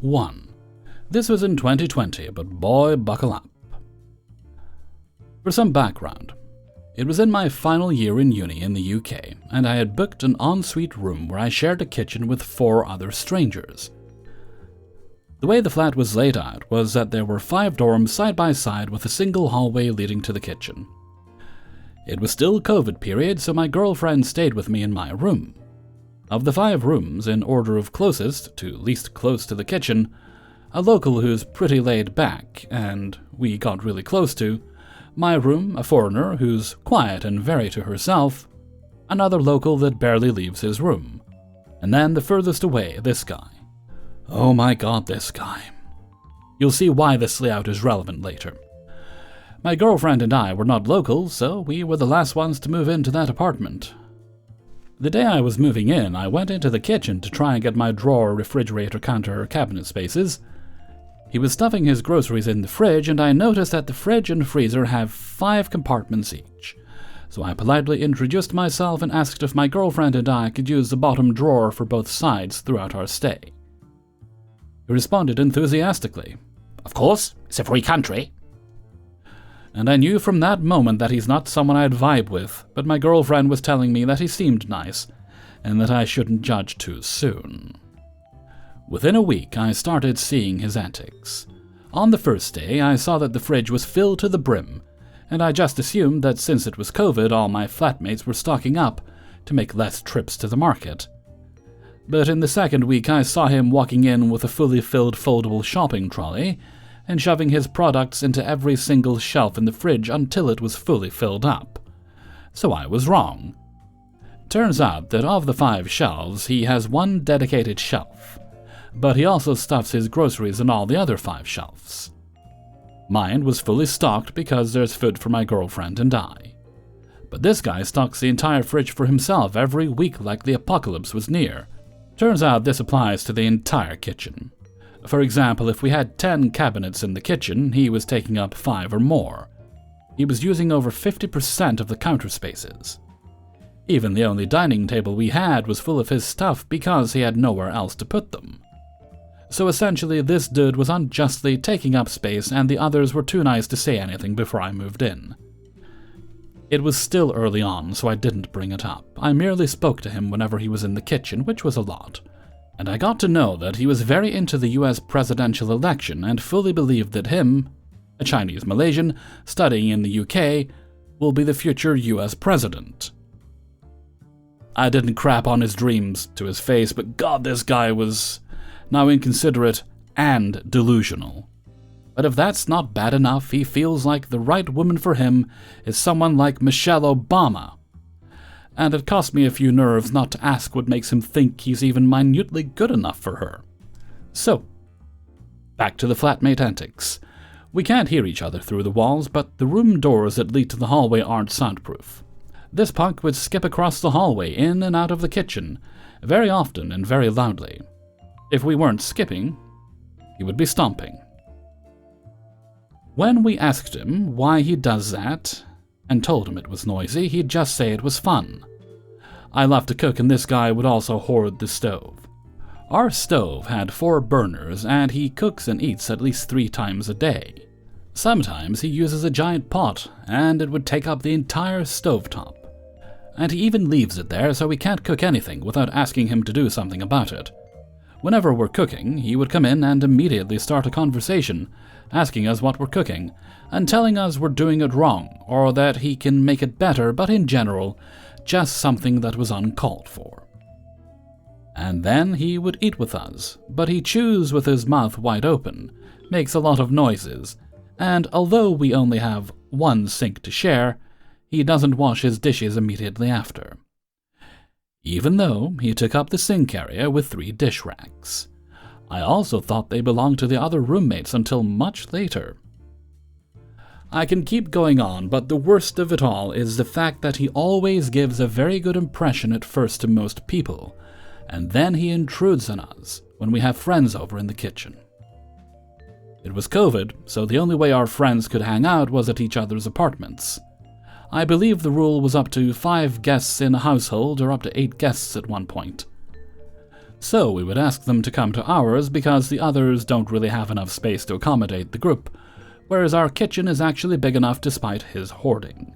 1. This was in 2020, but boy, buckle up. For some background, it was in my final year in uni in the UK, and I had booked an ensuite room where I shared a kitchen with 4 other strangers. The way the flat was laid out was that there were 5 dorms side by side with a single hallway leading to the kitchen. It was still COVID period, so my girlfriend stayed with me in my room. Of the 5 rooms, in order of closest to least close to the kitchen, a local who's pretty laid back, and we got really close to, my room, a foreigner who's quiet and very to herself, another local that barely leaves his room, and then the furthest away, this guy. Oh my god, this guy. You'll see why this layout is relevant later. My girlfriend and I were not locals, so we were the last ones to move into that apartment. The day I was moving in, I went into the kitchen to try and get my drawer, refrigerator, counter, cabinet spaces. He was stuffing his groceries in the fridge, and I noticed that the fridge and freezer have 5 compartments each. So I politely introduced myself and asked if my girlfriend and I could use the bottom drawer for both sides throughout our stay. He responded enthusiastically, "Of course, it's a free country." And I knew from that moment that he's not someone I'd vibe with, but my girlfriend was telling me that he seemed nice, and that I shouldn't judge too soon. Within a week, I started seeing his antics. On the first day, I saw that the fridge was filled to the brim, and I just assumed that since it was COVID, all my flatmates were stocking up to make less trips to the market. But in the second week, I saw him walking in with a fully filled foldable shopping trolley and shoving his products into every single shelf in the fridge until it was fully filled up. So I was wrong. Turns out that of the 5 shelves, he has 1 dedicated shelf, but he also stuffs his groceries in all the other 5 shelves. Mine was fully stocked because there's food for my girlfriend and I. But this guy stocks the entire fridge for himself every week like the apocalypse was near. Turns out this applies to the entire kitchen. For example, if we had 10 cabinets in the kitchen, he was taking up 5 or more. He was using over 50% of the counter spaces. Even the only dining table we had was full of his stuff because he had nowhere else to put them. So essentially, this dude was unjustly taking up space, and the others were too nice to say anything before I moved in. It was still early on, so I didn't bring it up. I merely spoke to him whenever he was in the kitchen, which was a lot. And I got to know that he was very into the US presidential election and fully believed that him, a Chinese Malaysian studying in the UK, will be the future US president. I didn't crap on his dreams to his face, but god, this guy was now inconsiderate and delusional. But if that's not bad enough, he feels like the right woman for him is someone like Michelle Obama. And it cost me a few nerves not to ask what makes him think he's even minutely good enough for her. So, back to the flatmate antics. We can't hear each other through the walls, but the room doors that lead to the hallway aren't soundproof. This punk would skip across the hallway in and out of the kitchen, very often and very loudly. If we weren't skipping, he would be stomping. When we asked him why he does that, and told him it was noisy, he'd just say it was fun. I love to cook, and this guy would also hoard the stove. Our stove had 4 burners, and he cooks and eats at least 3 times a day. Sometimes he uses a giant pot, and it would take up the entire stovetop. And he even leaves it there so we can't cook anything without asking him to do something about it. Whenever we're cooking, he would come in and immediately start a conversation, asking us what we're cooking, and telling us we're doing it wrong, or that he can make it better, but in general, just something that was uncalled for. And then he would eat with us, but he chews with his mouth wide open, makes a lot of noises, and although we only have 1 sink to share, he doesn't wash his dishes immediately after. Even though he took up the sink area with 3 dish racks. I also thought they belonged to the other roommates until much later. I can keep going on, but the worst of it all is the fact that he always gives a very good impression at first to most people, and then he intrudes on us when we have friends over in the kitchen. It was COVID, so the only way our friends could hang out was at each other's apartments. I believe the rule was up to 5 guests in a household or up to 8 guests at one point. So we would ask them to come to ours because the others don't really have enough space to accommodate the group, whereas our kitchen is actually big enough despite his hoarding.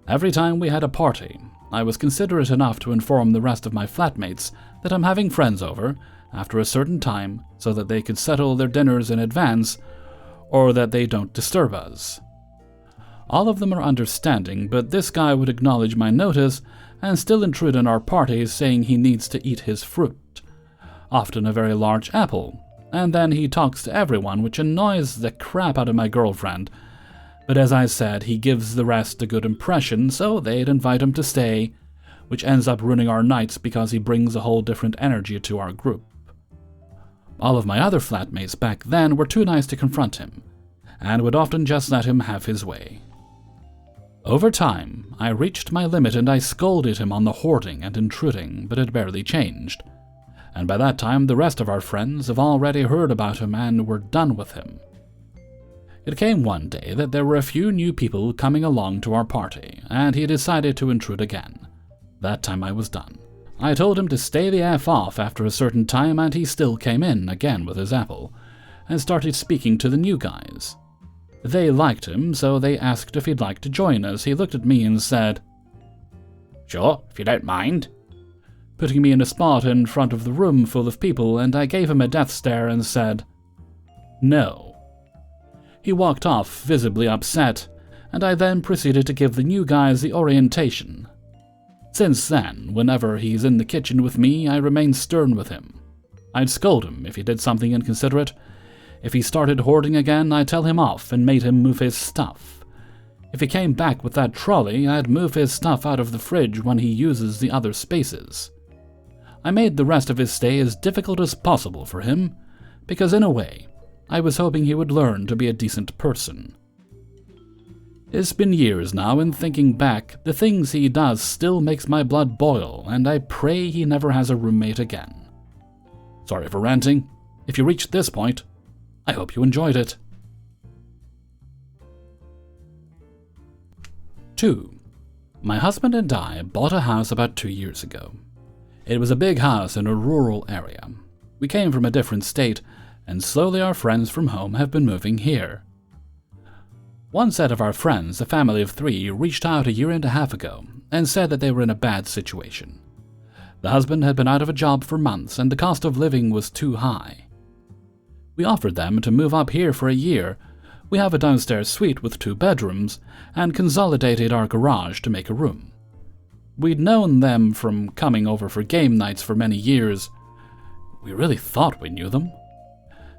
Every time we had a party, I was considerate enough to inform the rest of my flatmates that I'm having friends over after a certain time so that they could settle their dinners in advance or that they don't disturb us. All of them are understanding, but this guy would acknowledge my notice and still intrude in our parties saying he needs to eat his fruit, often a very large apple, and then he talks to everyone, which annoys the crap out of my girlfriend. But as I said, he gives the rest a good impression, so they'd invite him to stay, which ends up ruining our nights because he brings a whole different energy to our group. All of my other flatmates back then were too nice to confront him, and would often just let him have his way. Over time, I reached my limit and I scolded him on the hoarding and intruding, but it barely changed. And by that time, the rest of our friends have already heard about him and were done with him. It came one day that there were a few new people coming along to our party, and he decided to intrude again. That time I was done. I told him to stay the F off after a certain time, and he still came in, again with his apple, and started speaking to the new guys. They liked him, so they asked if he'd like to join us. He looked at me and said, "Sure, if you don't mind," putting me in a spot in front of the room full of people, and I gave him a death stare and said, "No." He walked off, visibly upset, and I then proceeded to give the new guys the orientation. Since then, whenever he's in the kitchen with me, I remain stern with him. I'd scold him if he did something inconsiderate. If he started hoarding again, I'd tell him off and made him move his stuff. If he came back with that trolley, I'd move his stuff out of the fridge when he uses the other spaces. I made the rest of his stay as difficult as possible for him, because in a way, I was hoping he would learn to be a decent person. It's been years now, and thinking back, the things he does still makes my blood boil, and I pray he never has a roommate again. Sorry for ranting. If you reached this point, I hope you enjoyed it. 2. My husband and I bought a house about 2 years ago. It was a big house in a rural area. We came from a different state, and slowly our friends from home have been moving here. One set of our friends, a family of 3, reached out a year and a half ago and said that they were in a bad situation. The husband had been out of a job for months and the cost of living was too high. We offered them to move up here for a year. We have a downstairs suite with 2 bedrooms and consolidated our garage to make a room. We'd known them from coming over for game nights for many years. We really thought we knew them.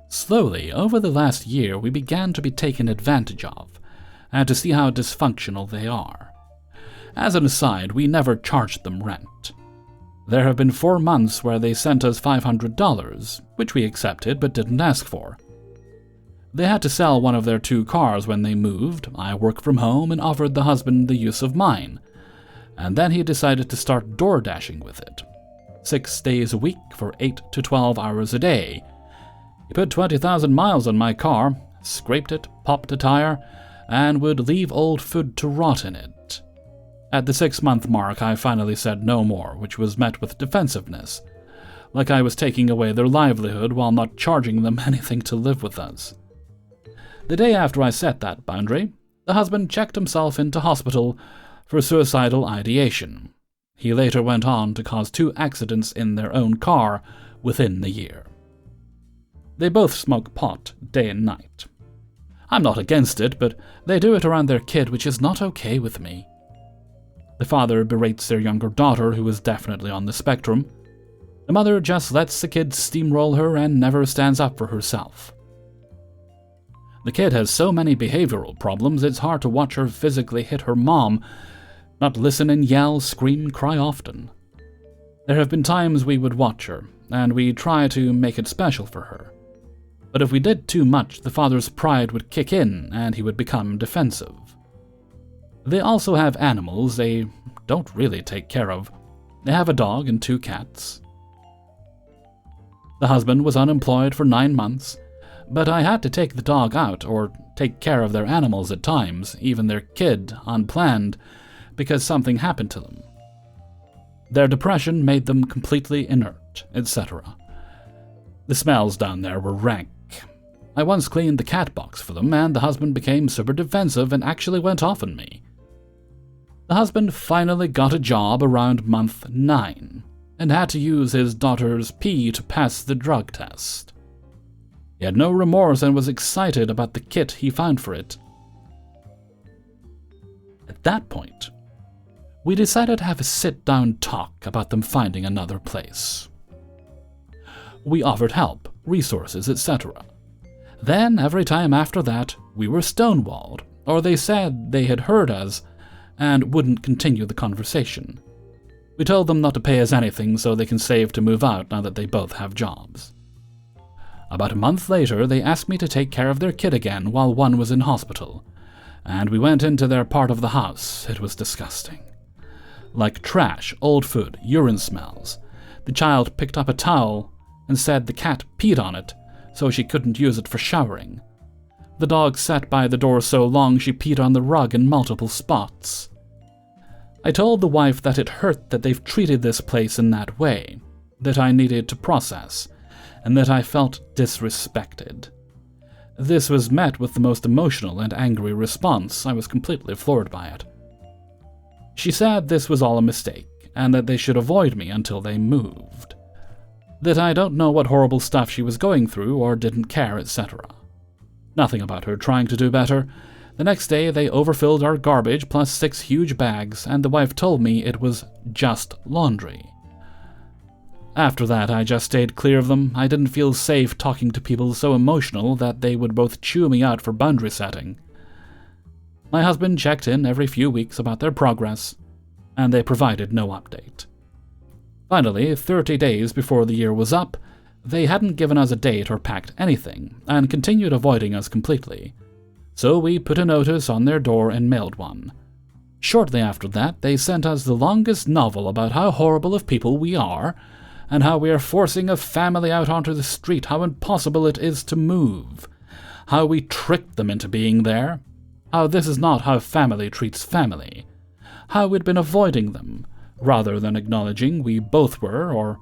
Slowly, over the last year, we began to be taken advantage of, and to see how dysfunctional they are. As an aside, we never charged them rent. There have been 4 months where they sent us $500, which we accepted but didn't ask for. They had to sell one of their 2 cars when they moved. I work from home and offered the husband the use of mine, and then he decided to start door dashing with it. 6 days a week for 8 to 12 hours a day. He put 20,000 miles on my car, scraped it, popped a tire, and would leave old food to rot in it. At the 6-month mark, I finally said no more, which was met with defensiveness, like I was taking away their livelihood while not charging them anything to live with us. The day after I set that boundary, the husband checked himself into hospital for suicidal ideation. He later went on to cause 2 accidents in their own car within the year. They both smoke pot day and night. I'm not against it, but they do it around their kid, which is not okay with me. The father berates their younger daughter, who is definitely on the spectrum. The mother just lets the kid steamroll her and never stands up for herself. The kid has so many behavioral problems, it's hard to watch her physically hit her mom, not listen and yell, scream, cry often. There have been times we would watch her, and we try to make it special for her. But if we did too much, the father's pride would kick in and he would become defensive. They also have animals they don't really take care of. They have a dog and 2 cats. The husband was unemployed for 9 months, but I had to take the dog out or take care of their animals at times, even their kid, unplanned, because something happened to them. Their depression made them completely inert. cat, etc. The smells down there were rank. I once cleaned the cat box for them, and the husband became super defensive and actually went off on me. The husband finally got a job around month 9, and had to use his daughter's pee to pass the drug test. He had no remorse and was excited about the kit he found for it. At that point, we decided to have a sit-down talk about them finding another place. We offered help, resources, etc. Then, every time after that, we were stonewalled, or they said they had heard us and wouldn't continue the conversation. We told them not to pay us anything so they can save to move out now that they both have jobs. About a month later, they asked me to take care of their kid again while one was in hospital, and we went into their part of the house. It was disgusting. Like trash, old food, urine smells. The child picked up a towel and said the cat peed on it, so she couldn't use it for showering. The dog sat by the door so long she peed on the rug in multiple spots. I told the wife that it hurt that they've treated this place in that way, that I needed to process, and that I felt disrespected. This was met with the most emotional and angry response. I was completely floored by it. She said this was all a mistake, and that they should avoid me until they moved. That I don't know what horrible stuff she was going through or didn't care, etc. Nothing about her trying to do better. The next day they overfilled our garbage plus 6 huge bags, and the wife told me it was just laundry. After that, I just stayed clear of them. I didn't feel safe talking to people so emotional that they would both chew me out for boundary setting. My husband checked in every few weeks about their progress, and they provided no update. Finally, 30 days before the year was up, they hadn't given us a date or packed anything, and continued avoiding us completely. So we put a notice on their door and mailed one. Shortly after that, they sent us the longest novel about how horrible of people we are, and how we are forcing a family out onto the street, how impossible it is to move, how we tricked them into being there, how this is not how family treats family, how we'd been avoiding them, rather than acknowledging we both were, or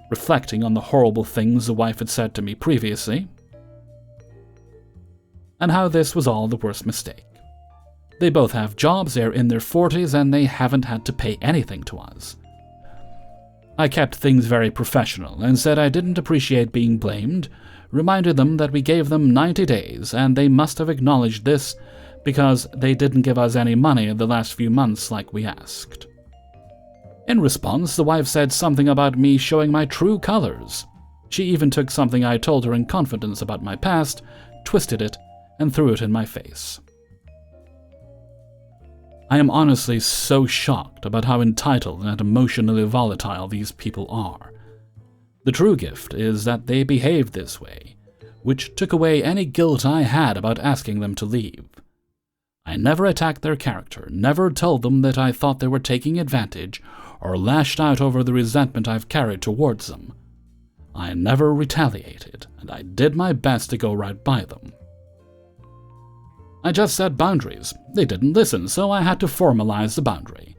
reflecting on the horrible things the wife had said to me previously, and how this was all the worst mistake. They both have jobs, they're in their 40s, and they haven't had to pay anything to us. I kept things very professional and said I didn't appreciate being blamed, reminded them that we gave them 90 days, and they must have acknowledged this because they didn't give us any money the last few months like we asked. In response, the wife said something about me showing my true colors. She even took something I told her in confidence about my past, twisted it, and threw it in my face. I am honestly so shocked about how entitled and emotionally volatile these people are. The true gift is that they behaved this way, which took away any guilt I had about asking them to leave. I never attacked their character, never told them that I thought they were taking advantage, or lashed out over the resentment I've carried towards them. I never retaliated, and I did my best to go right by them. I just set boundaries. They didn't listen, so I had to formalize the boundary.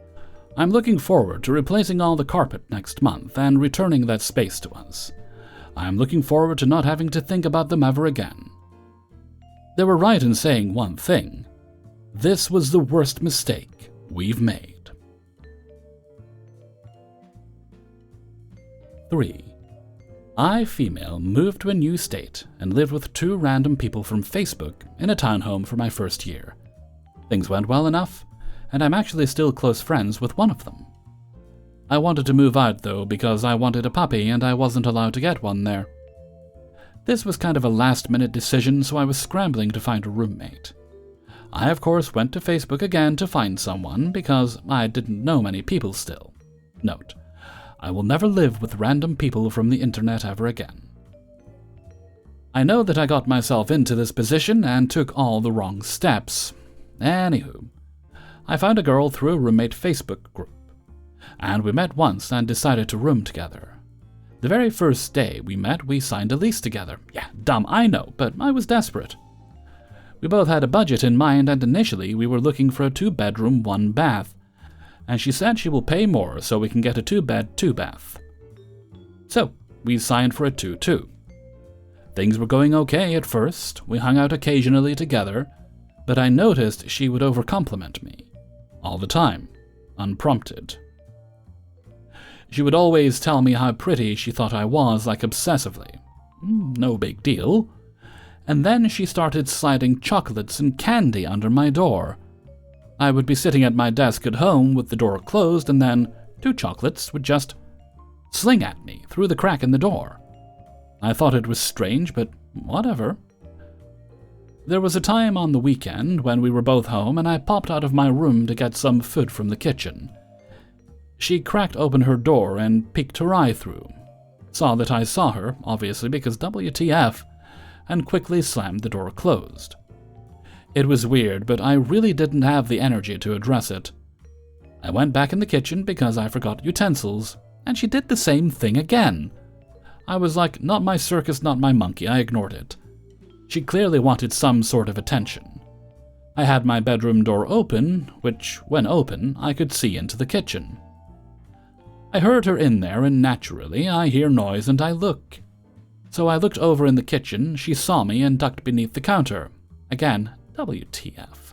I'm looking forward to replacing all the carpet next month and returning that space to us. I'm looking forward to not having to think about them ever again. They were right in saying one thing. This was the worst mistake we've made. 3. I, female, moved to a new state and lived with 2 random people from Facebook in a townhome for my first year. Things went well enough, and I'm actually still close friends with one of them. I wanted to move out though because I wanted a puppy and I wasn't allowed to get one there. This was kind of a last-minute decision, so I was scrambling to find a roommate. I of course went to Facebook again to find someone because I didn't know many people still. Note: I will never live with random people from the internet ever again. I know that I got myself into this position and took all the wrong steps. Anywho, I found a girl through a roommate Facebook group, and we met once and decided to room together. The very first day we met, we signed a lease together. Yeah, dumb, I know, but I was desperate. We both had a budget in mind, and initially we were looking for a 2-bedroom, 1-bath. And she said she will pay more so we can get a 2-bed, 2-bath. So, we signed for a 2-2. Things were going okay at first, we hung out occasionally together, but I noticed she would overcompliment me. All the time, unprompted. She would always tell me how pretty she thought I was, like obsessively. No big deal. And then she started sliding chocolates and candy under my door. I would be sitting at my desk at home with the door closed, and then 2 chocolates would just sling at me through the crack in the door. I thought it was strange, but whatever. There was a time on the weekend when we were both home, and I popped out of my room to get some food from the kitchen. She cracked open her door and peeked her eye through. Saw that I saw her, obviously because WTF, and quickly slammed the door closed. It was weird, but I really didn't have the energy to address it. I went back in the kitchen because I forgot utensils, and she did the same thing again. I was like, not my circus, not my monkey. I ignored it. She clearly wanted some sort of attention. I had my bedroom door open, which, when open, I could see into the kitchen. I heard her in there, and naturally, I hear noise and I look. So I looked over in the kitchen, she saw me and ducked beneath the counter. Again, WTF.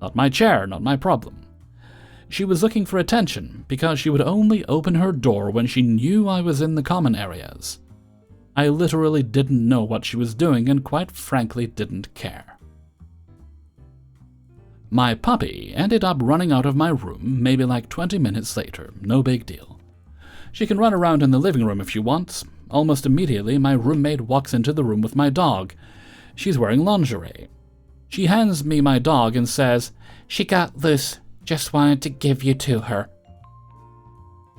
Not my chair, not my problem. She was looking for attention, because she would only open her door when she knew I was in the common areas. I literally didn't know what she was doing and quite frankly didn't care. My puppy ended up running out of my room maybe like 20 minutes later, no big deal. She can run around in the living room if she wants. Almost immediately, my roommate walks into the room with my dog. She's wearing lingerie. She hands me my dog and says, "She got loose, just wanted to give you to her."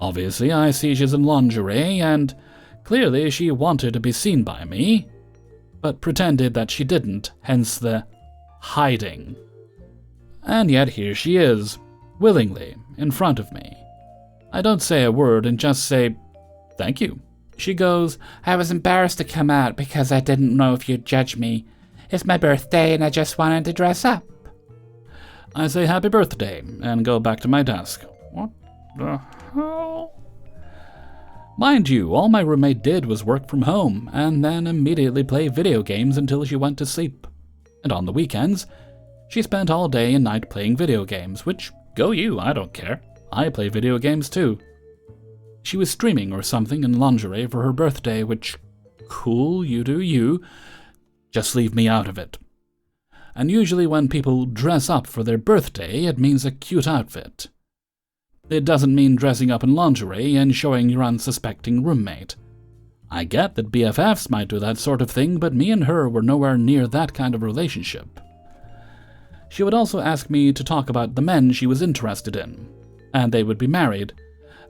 Obviously, I see she's in lingerie, and clearly she wanted to be seen by me, but pretended that she didn't, hence the hiding. And yet here she is, willingly, in front of me. I don't say a word and just say, "Thank you." She goes, "I was embarrassed to come out because I didn't know if you'd judge me. It's my birthday and I just wanted to dress up." I say happy birthday and go back to my desk. What the hell? Mind you, all my roommate did was work from home and then immediately play video games until she went to sleep. And on the weekends, she spent all day and night playing video games, which, go you, I don't care. I play video games too. She was streaming or something in lingerie for her birthday, which, cool, you do you. Just leave me out of it. And usually when people dress up for their birthday, it means a cute outfit. It doesn't mean dressing up in lingerie and showing your unsuspecting roommate. I get that BFFs might do that sort of thing, but me and her were nowhere near that kind of relationship. She would also ask me to talk about the men she was interested in, and they would be married,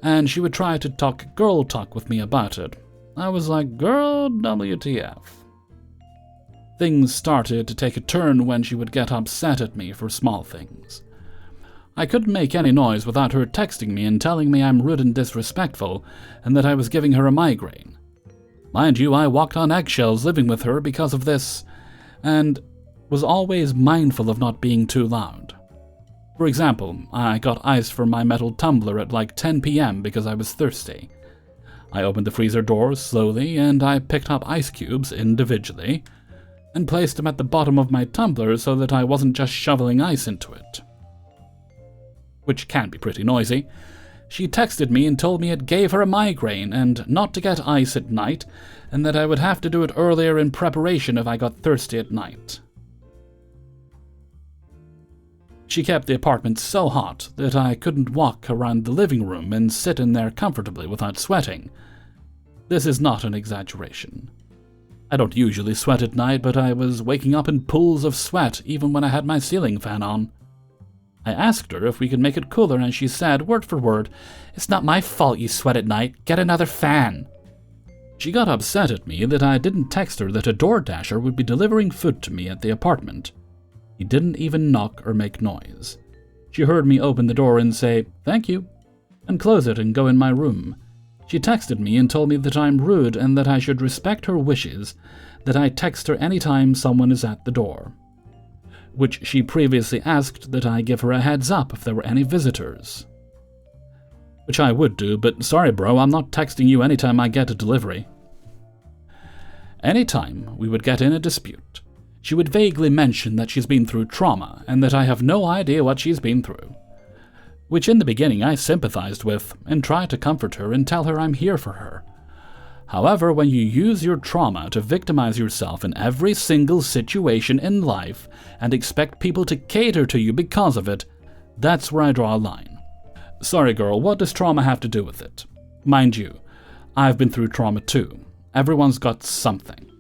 and she would try to talk girl talk with me about it. I was like, girl, WTF. Things started to take a turn when she would get upset at me for small things. I couldn't make any noise without her texting me and telling me I'm rude and disrespectful, and that I was giving her a migraine. Mind you, I walked on eggshells living with her because of this, and was always mindful of not being too loud. For example, I got ice from my metal tumbler at like 10 p.m. because I was thirsty. I opened the freezer door slowly and I picked up ice cubes individually and placed them at the bottom of my tumbler so that I wasn't just shoveling ice into it. Which can be pretty noisy. She texted me and told me it gave her a migraine and not to get ice at night, and that I would have to do it earlier in preparation if I got thirsty at night. She kept the apartment so hot that I couldn't walk around the living room and sit in there comfortably without sweating. This is not an exaggeration. I don't usually sweat at night, but I was waking up in pools of sweat even when I had my ceiling fan on. I asked her if we could make it cooler, and she said, word for word, "It's not my fault you sweat at night. Get another fan." She got upset at me that I didn't text her that a DoorDasher would be delivering food to me at the apartment. He didn't even knock or make noise. She heard me open the door and say, "Thank you," and close it and go in my room. She texted me and told me that I'm rude and that I should respect her wishes, that I text her anytime someone is at the door. Which she previously asked that I give her a heads up if there were any visitors. Which I would do, but sorry bro, I'm not texting you anytime I get a delivery. Anytime we would get in a dispute, she would vaguely mention that she's been through trauma and that I have no idea what she's been through. Which in the beginning I sympathized with and tried to comfort her and tell her I'm here for her. However, when you use your trauma to victimize yourself in every single situation in life and expect people to cater to you because of it, that's where I draw a line. Sorry girl, what does trauma have to do with it? Mind you, I've been through trauma too. Everyone's got something.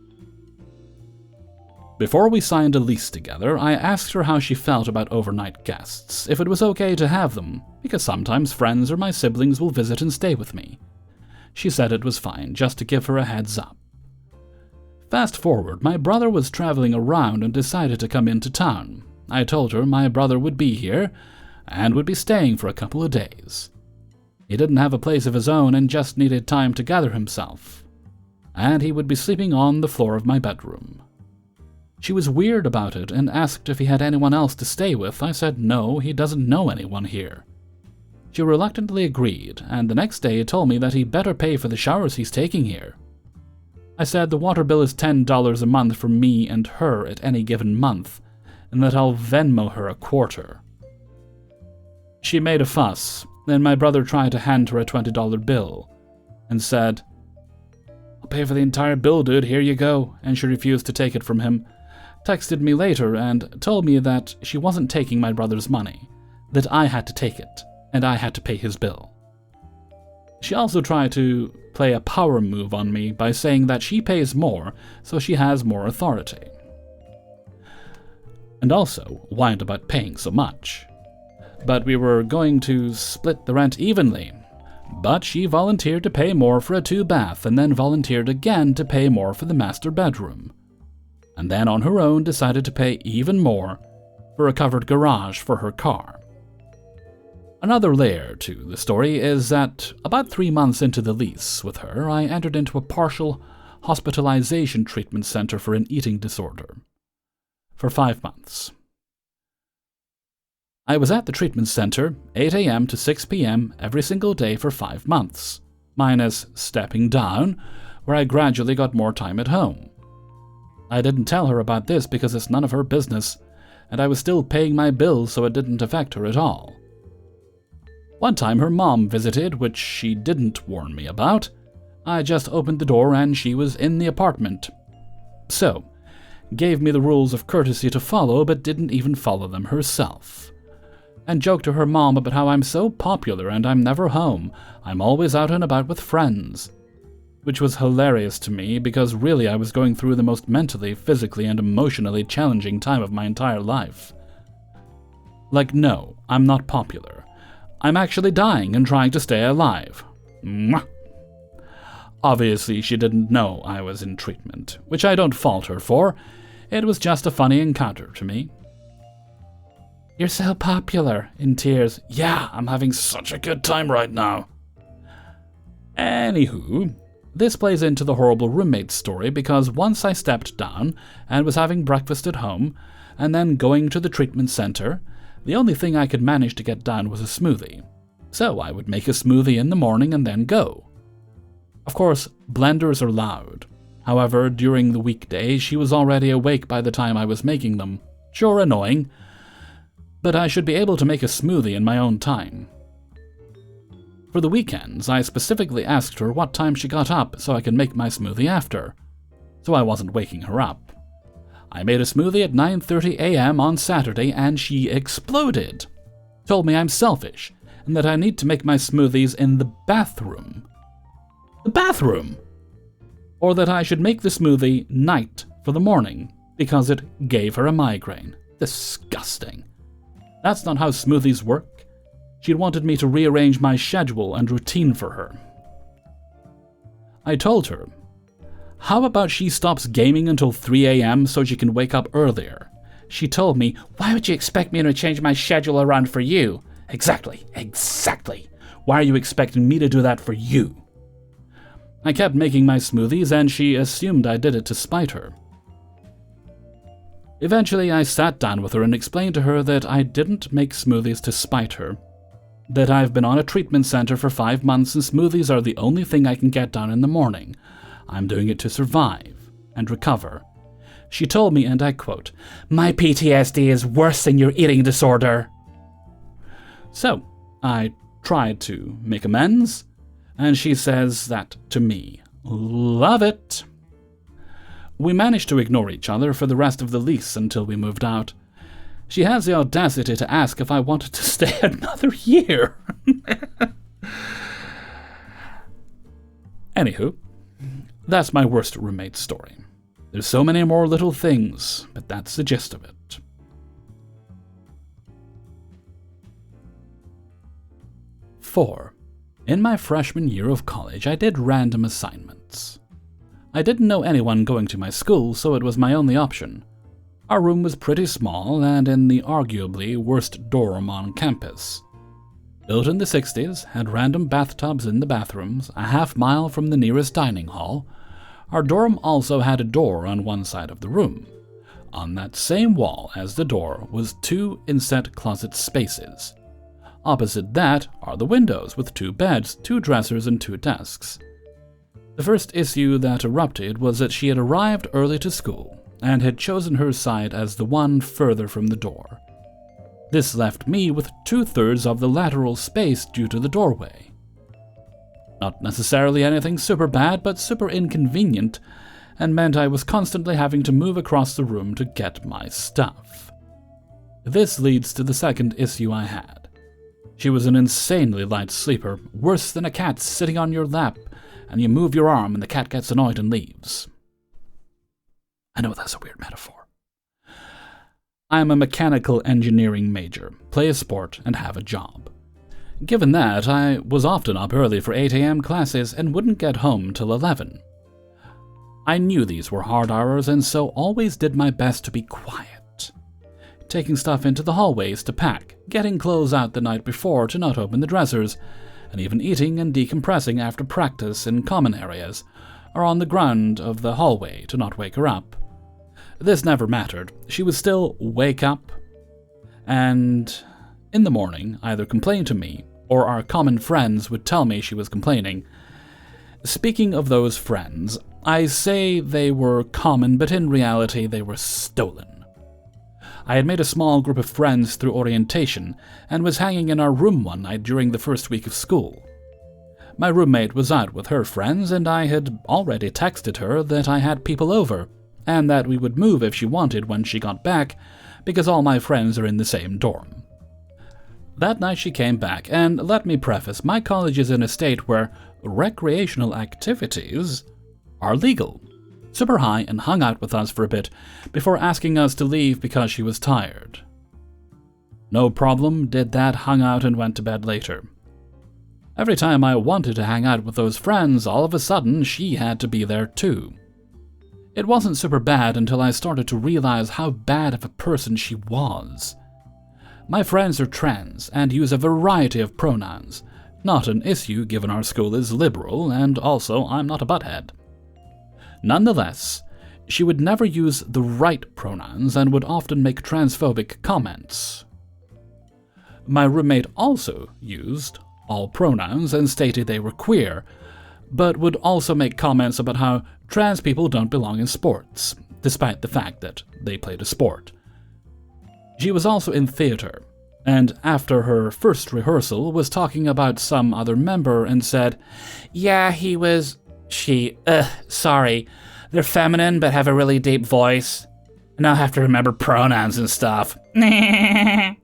Before we signed a lease together, I asked her how she felt about overnight guests, if it was okay to have them, because sometimes friends or my siblings will visit and stay with me. She said it was fine, just to give her a heads up. Fast forward, my brother was traveling around and decided to come into town. I told her my brother would be here and would be staying for a couple of days. He didn't have a place of his own and just needed time to gather himself, and he would be sleeping on the floor of my bedroom. She was weird about it and asked if he had anyone else to stay with. I said no, he doesn't know anyone here. She reluctantly agreed, and the next day told me that he better pay for the showers he's taking here. I said the water bill is $10 a month for me and her at any given month, and that I'll Venmo her a quarter. She made a fuss, then my brother tried to hand her a $20 bill, and said, "I'll pay for the entire bill, dude, here you go," and she refused to take it from him. Texted me later and told me that she wasn't taking my brother's money, that I had to take it, and I had to pay his bill. She also tried to play a power move on me by saying that she pays more, so she has more authority. And also whined about paying so much. But we were going to split the rent evenly. But she volunteered to pay more for a 2-bath and then volunteered again to pay more for the master bedroom. And then on her own decided to pay even more for a covered garage for her car. Another layer to the story is that about 3 months into the lease with her, I entered into a partial hospitalization treatment center for an eating disorder. For 5 months. I was at the treatment center 8 a.m. to 6 p.m. every single day for 5 months, minus stepping down, where I gradually got more time at home. I didn't tell her about this because it's none of her business, and I was still paying my bills so it didn't affect her at all. One time her mom visited, which she didn't warn me about. I just opened the door and she was in the apartment. So, gave me the rules of courtesy to follow, but didn't even follow them herself. And joked to her mom about how I'm so popular and I'm never home, I'm always out and about with friends. Which was hilarious to me because really I was going through the most mentally, physically, and emotionally challenging time of my entire life. Like, no, I'm not popular. I'm actually dying and trying to stay alive. Mwah. Obviously, she didn't know I was in treatment, which I don't fault her for. It was just a funny encounter to me. "You're so popular," in tears. "Yeah, I'm having such a good time right now." Anywho, this plays into the horrible roommate story because once I stepped down and was having breakfast at home and then going to the treatment center, the only thing I could manage to get down was a smoothie. So I would make a smoothie in the morning and then go. Of course, blenders are loud. However, during the weekdays, she was already awake by the time I was making them. Sure, annoying, but I should be able to make a smoothie in my own time. For the weekends, I specifically asked her what time she got up so I could make my smoothie after, so I wasn't waking her up. I made a smoothie at 9:30 a.m. on Saturday and she exploded. Told me I'm selfish and that I need to make my smoothies in the bathroom. The bathroom! Or that I should make the smoothie night for the morning because it gave her a migraine. Disgusting. That's not how smoothies work. She'd wanted me to rearrange my schedule and routine for her. I told her, how about she stops gaming until 3 a.m. so she can wake up earlier? She told me, "Why would you expect me to change my schedule around for you?" Exactly. Why are you expecting me to do that for you? I kept making my smoothies and she assumed I did it to spite her. Eventually, I sat down with her and explained to her that I didn't make smoothies to spite her, that I've been on a treatment center for 5 months and smoothies are the only thing I can get done in the morning. I'm doing it to survive and recover. She told me, and I quote, "My PTSD is worse than your eating disorder." So, I tried to make amends, and she says that to me. Love it. We managed to ignore each other for the rest of the lease until we moved out. She has the audacity to ask if I wanted to stay another year. Anywho, that's my worst roommate story. There's so many more little things, but that's the gist of it. 4. In my freshman year of college, I did random assignments. I didn't know anyone going to my school, so it was my only option. Our room was pretty small and in the arguably worst dorm on campus. Built in the 60s, had random bathtubs in the bathrooms, a half-mile from the nearest dining hall. Our dorm also had a door on one side of the room. On that same wall as the door was 2 inset closet spaces. Opposite that are the windows with 2 beds, 2 dressers, and 2 desks. The first issue that erupted was that she had arrived early to school and had chosen her side as the one further from the door. This left me with 2/3 of the lateral space due to the doorway. Not necessarily anything super bad, but super inconvenient, and meant I was constantly having to move across the room to get my stuff. This leads to the second issue I had. She was an insanely light sleeper, worse than a cat sitting on your lap, and you move your arm and the cat gets annoyed and leaves. I know that's a weird metaphor. I am a mechanical engineering major, play a sport, and have a job. Given that, I was often up early for 8 a.m. classes and wouldn't get home till 11. I knew these were hard hours and so always did my best to be quiet. Taking stuff into the hallways to pack, getting clothes out the night before to not open the dressers, and even eating and decompressing after practice in common areas, or on the ground of the hallway to not wake her up. This never mattered. She would still wake up, and in the morning either complain to me, or our common friends would tell me she was complaining. Speaking of those friends, I say they were common, but in reality they were stolen. I had made a small group of friends through orientation, and was hanging in our room one night during the first week of school. My roommate was out with her friends, and I had already texted her that I had people over, and that we would move if she wanted when she got back, because all my friends are in the same dorm. That night she came back, and let me preface, my college is in a state where recreational activities are legal. Super high and hung out with us for a bit before asking us to leave because she was tired. No problem, did that, hung out and went to bed later. Every time I wanted to hang out with those friends, all of a sudden she had to be there too. It wasn't super bad until I started to realize how bad of a person she was. My friends are trans and use a variety of pronouns. Not an issue given our school is liberal, and also I'm not a butthead. Nonetheless, she would never use the right pronouns and would often make transphobic comments. My roommate also used all pronouns and stated they were queer, but would also make comments about how trans people don't belong in sports, despite the fact that they played a sport. She was also in theater, and after her first rehearsal was talking about some other member and said, "Yeah, he was... sorry. They're feminine but have a really deep voice. And I'll have to remember pronouns and stuff." I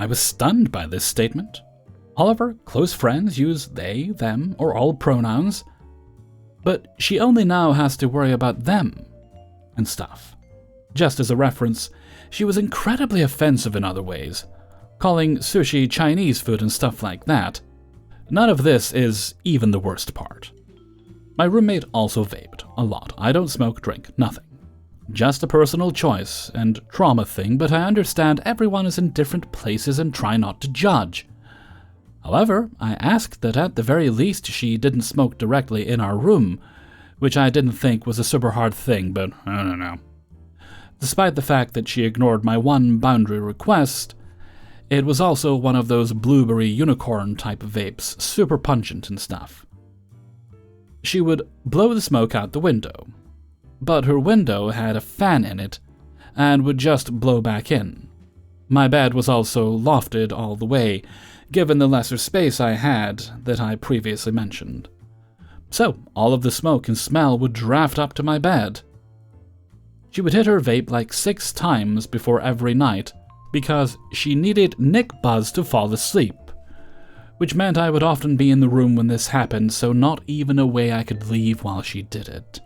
was stunned by this statement. All of her close friends use they, them, or all pronouns, but she only now has to worry about them and stuff. Just as a reference, she was incredibly offensive in other ways, calling sushi Chinese food and stuff like that. None of this is even the worst part. My roommate also vaped a lot. I don't smoke, drink, nothing. Just a personal choice and trauma thing, but I understand everyone is in different places and try not to judge. However, I asked that at the very least she didn't smoke directly in our room, which I didn't think was a super hard thing, but I don't know. Despite the fact that she ignored my one boundary request, It was also one of those blueberry unicorn-type vapes, super pungent and stuff. She would blow the smoke out the window, but her window had a fan in it and would just blow back in. My bed was also lofted all the way, given the lesser space I had that I previously mentioned. So all of the smoke and smell would draft up to my bed. She would hit her vape like 6 times before every night because she needed Nick Buzz to fall asleep, which meant I would often be in the room when this happened, so not even a way I could leave while she did it.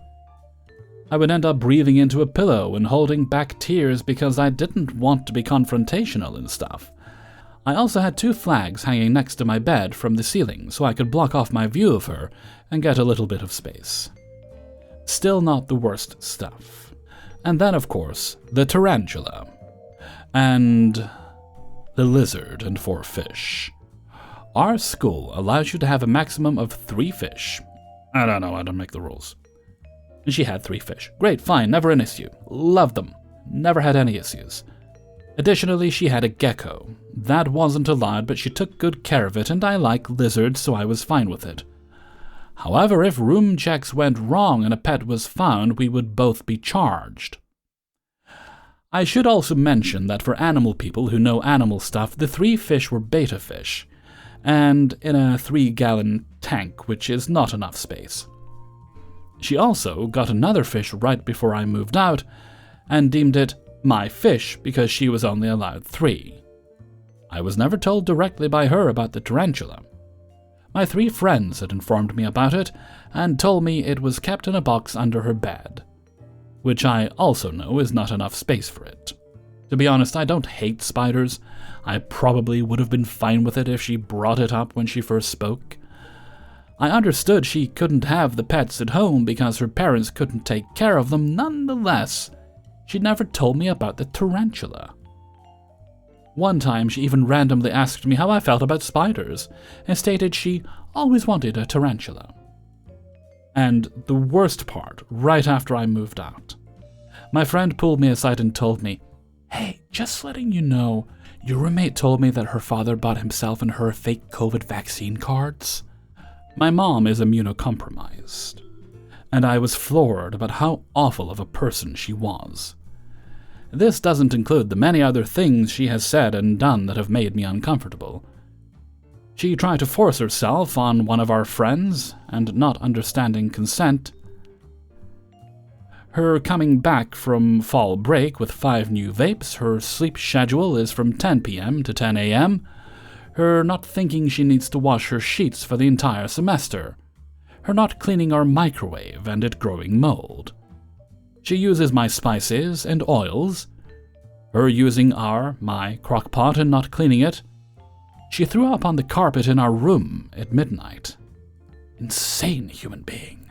I would end up breathing into a pillow and holding back tears because I didn't want to be confrontational and stuff. I also had 2 flags hanging next to my bed from the ceiling so I could block off my view of her and get a little bit of space. Still not the worst stuff. And then, of course, the tarantula. And the lizard and 4 fish. Our school allows you to have a maximum of 3 fish. I don't know, I don't make the rules. And she had 3 fish. Great, fine, never an issue. Loved them. Never had any issues. Additionally, she had a gecko. That wasn't allowed, but she took good care of it, and I like lizards, so I was fine with it. However, if room checks went wrong and a pet was found, we would both be charged. I should also mention that for animal people who know animal stuff, the 3 fish were betta fish, and in a 3-gallon tank, which is not enough space. She also got another fish right before I moved out, and deemed it my fish because she was only allowed 3. I was never told directly by her about the tarantula. My 3 friends had informed me about it, and told me it was kept in a box under her bed, which I also know is not enough space for it. To be honest, I don't hate spiders. I probably would have been fine with it if she brought it up when she first spoke. I understood she couldn't have the pets at home because her parents couldn't take care of them. Nonetheless, she never told me about the tarantula. One time, she even randomly asked me how I felt about spiders, and stated she always wanted a tarantula. And the worst part, right after I moved out, my friend pulled me aside and told me, "Hey, just letting you know, your roommate told me that her father bought himself and her fake COVID vaccine cards." My mom is immunocompromised, and I was floored about how awful of a person she was. This doesn't include the many other things she has said and done that have made me uncomfortable. She tried to force herself on one of our friends, and not understanding consent. Her coming back from fall break with 5 new vapes, her sleep schedule is from 10 p.m. to 10 a.m., her not thinking she needs to wash her sheets for the entire semester, her not cleaning our microwave and it growing mold. She uses my spices and oils, her using my crock pot and not cleaning it. She threw up on the carpet in our room at midnight. Insane human being.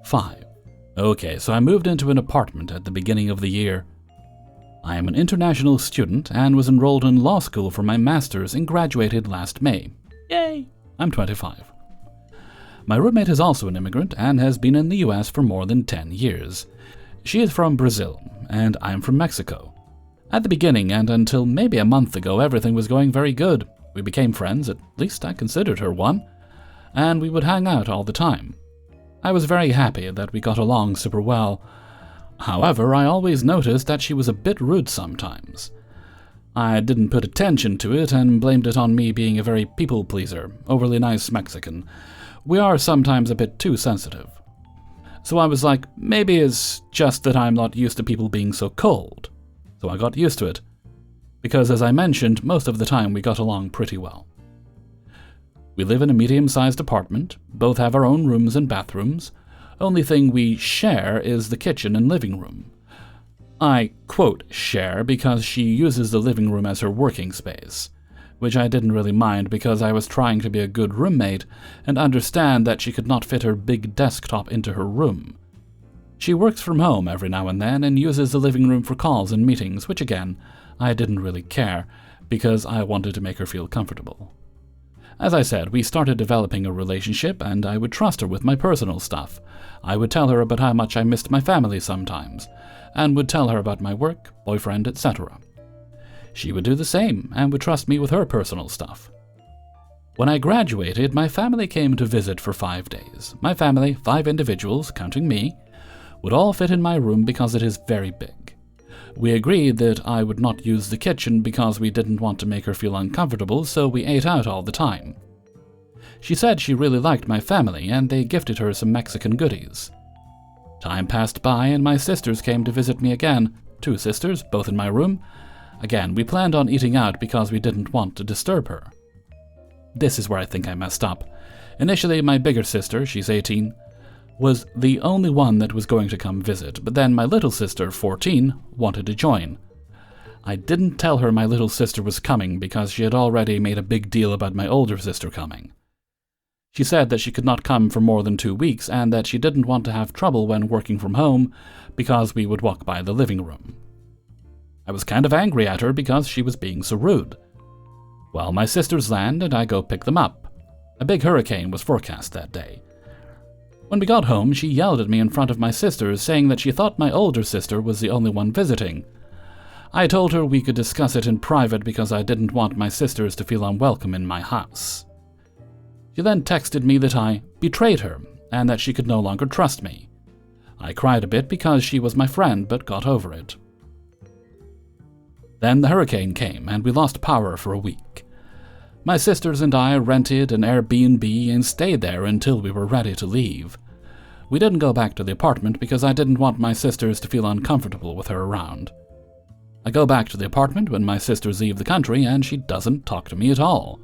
5. Okay, so I moved into an apartment at the beginning of the year. I am an international student and was enrolled in law school for my master's and graduated last May. Yay! I'm 25. My roommate is also an immigrant and has been in the US for more than 10 years. She is from Brazil, and I'm from Mexico. At the beginning and until maybe a month ago, everything was going very good. We became friends, at least I considered her one, and we would hang out all the time. I was very happy that we got along super well. However, I always noticed that she was a bit rude sometimes. I didn't put attention to it and blamed it on me being a very people-pleaser, overly nice Mexican. We are sometimes a bit too sensitive. So I was like, maybe it's just that I'm not used to people being so cold. So I got used to it, because as I mentioned, most of the time we got along pretty well. We live in a medium-sized apartment, both have our own rooms and bathrooms. Only thing we share is the kitchen and living room. I quote share because she uses the living room as her working space, which I didn't really mind because I was trying to be a good roommate and understand that she could not fit her big desktop into her room. She works from home every now and then and uses the living room for calls and meetings, which again, I didn't really care because I wanted to make her feel comfortable. As I said, we started developing a relationship, and I would trust her with my personal stuff. I would tell her about how much I missed my family sometimes, and would tell her about my work, boyfriend, etc. She would do the same, and would trust me with her personal stuff. When I graduated, my family came to visit for 5 days. My family, 5 individuals, counting me, would all fit in my room because it is very big. We agreed that I would not use the kitchen because we didn't want to make her feel uncomfortable, so we ate out all the time. She said she really liked my family, and they gifted her some Mexican goodies. Time passed by, and my sisters came to visit me again. 2 sisters, both in my room. Again, we planned on eating out because we didn't want to disturb her. This is where I think I messed up. Initially, my bigger sister, she's 18, was the only one that was going to come visit, but then my little sister, 14, wanted to join. I didn't tell her my little sister was coming because she had already made a big deal about my older sister coming. She said that she could not come for more than 2 weeks and that she didn't want to have trouble when working from home because we would walk by the living room. I was kind of angry at her because she was being so rude. Well, my sisters land and I go pick them up. A big hurricane was forecast that day. When we got home, she yelled at me in front of my sisters, saying that she thought my older sister was the only one visiting. I told her we could discuss it in private because I didn't want my sisters to feel unwelcome in my house. She then texted me that I betrayed her and that she could no longer trust me. I cried a bit because she was my friend, but got over it. Then the hurricane came and we lost power for a week. My sisters and I rented an Airbnb and stayed there until we were ready to leave. We didn't go back to the apartment because I didn't want my sisters to feel uncomfortable with her around. I go back to the apartment when my sisters leave the country and she doesn't talk to me at all.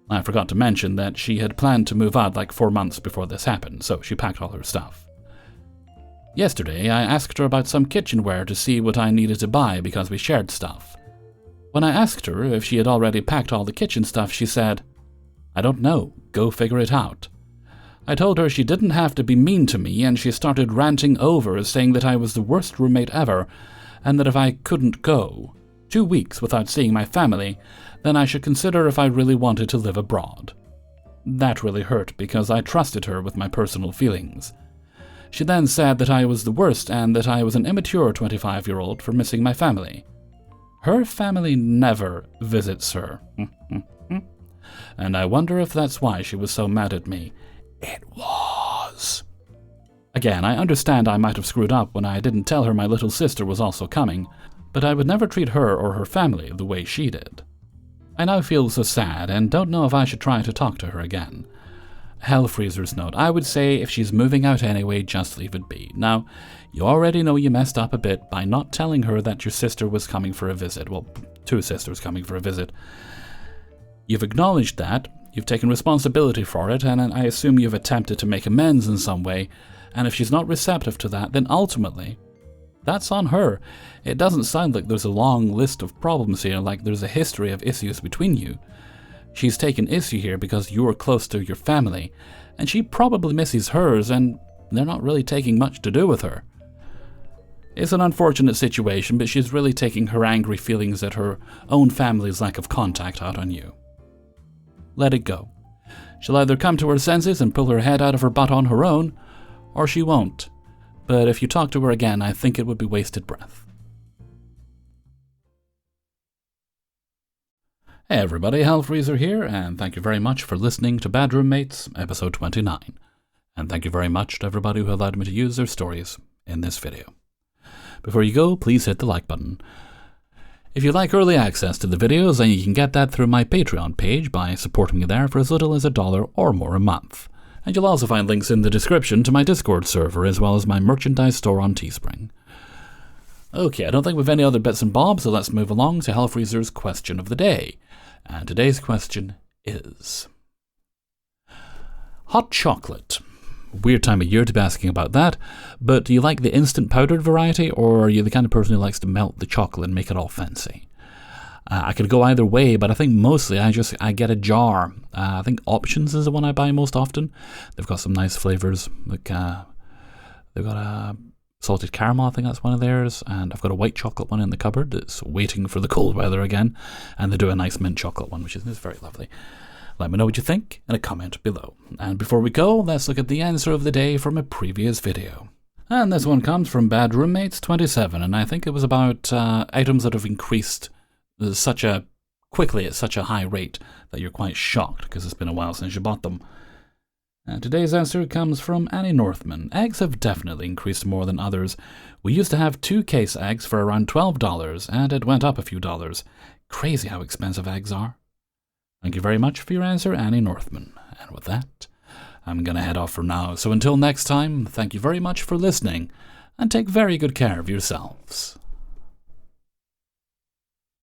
I forgot to mention that she had planned to move out like 4 months before this happened, so she packed all her stuff. Yesterday, I asked her about some kitchenware to see what I needed to buy because we shared stuff. When I asked her if she had already packed all the kitchen stuff, she said, "I don't know, go figure it out." I told her she didn't have to be mean to me, and she started ranting over, saying that I was the worst roommate ever, and that if I couldn't go 2 weeks without seeing my family, then I should consider if I really wanted to live abroad. That really hurt because I trusted her with my personal feelings. She then said that I was the worst and that I was an immature 25-year-old for missing my family. Her family never visits her. And I wonder if that's why she was so mad at me. It was. Again, I understand I might have screwed up when I didn't tell her my little sister was also coming, but I would never treat her or her family the way she did. I now feel so sad and don't know if I should try to talk to her again. Hellfreezer's note, I would say if she's moving out anyway, just leave it be. Now, you already know you messed up a bit by not telling her that your sister was coming for a visit. Well, 2 sisters coming for a visit. You've acknowledged that, you've taken responsibility for it, and I assume you've attempted to make amends in some way, and if she's not receptive to that, then ultimately, that's on her. It doesn't sound like there's a long list of problems here, like there's a history of issues between you. She's taken issue here because you're close to your family, and she probably misses hers, and they're not really taking much to do with her. It's an unfortunate situation, but she's really taking her angry feelings at her own family's lack of contact out on you. Let it go. She'll either come to her senses and pull her head out of her butt on her own, or she won't. But if you talk to her again, I think it would be wasted breath. Hey everybody, Hellfreezer here, and thank you very much for listening to Bad Roommates, episode 29. And thank you very much to everybody who allowed me to use their stories in this video. Before you go, please hit the like button. If you'd like early access to the videos, then you can get that through my Patreon page by supporting me there for as little as $1 or more a month. And you'll also find links in the description to my Discord server, as well as my merchandise store on Teespring. Okay, I don't think we've any other bits and bobs, so let's move along to Hellfreezer's question of the day. And today's question is... hot chocolate. Weird time of year to be asking about that, but do you like the instant powdered variety, or are you the kind of person who likes to melt the chocolate and make it all fancy? I could go either way, but I think mostly I get a jar. I think Options is the one I buy most often. They've got some nice flavors. Like they've got a salted caramel, I think that's one of theirs, and I've got a white chocolate one in the cupboard that's waiting for the cold weather again, and they do a nice mint chocolate one, which is very lovely. Let me know what you think in a comment below. And before we go, let's look at the answer of the day from a previous video. And this one comes from Bad Roommates 27, and I think it was about items that have increased quickly at such a high rate that you're quite shocked because it's been a while since you bought them. And today's answer comes from Annie Northman. Eggs have definitely increased more than others. We used to have 2 case eggs for around $12, and it went up a few dollars. Crazy how expensive eggs are. Thank you very much for your answer, Annie Northman. And with that, I'm going to head off for now. So until next time, thank you very much for listening, and take very good care of yourselves.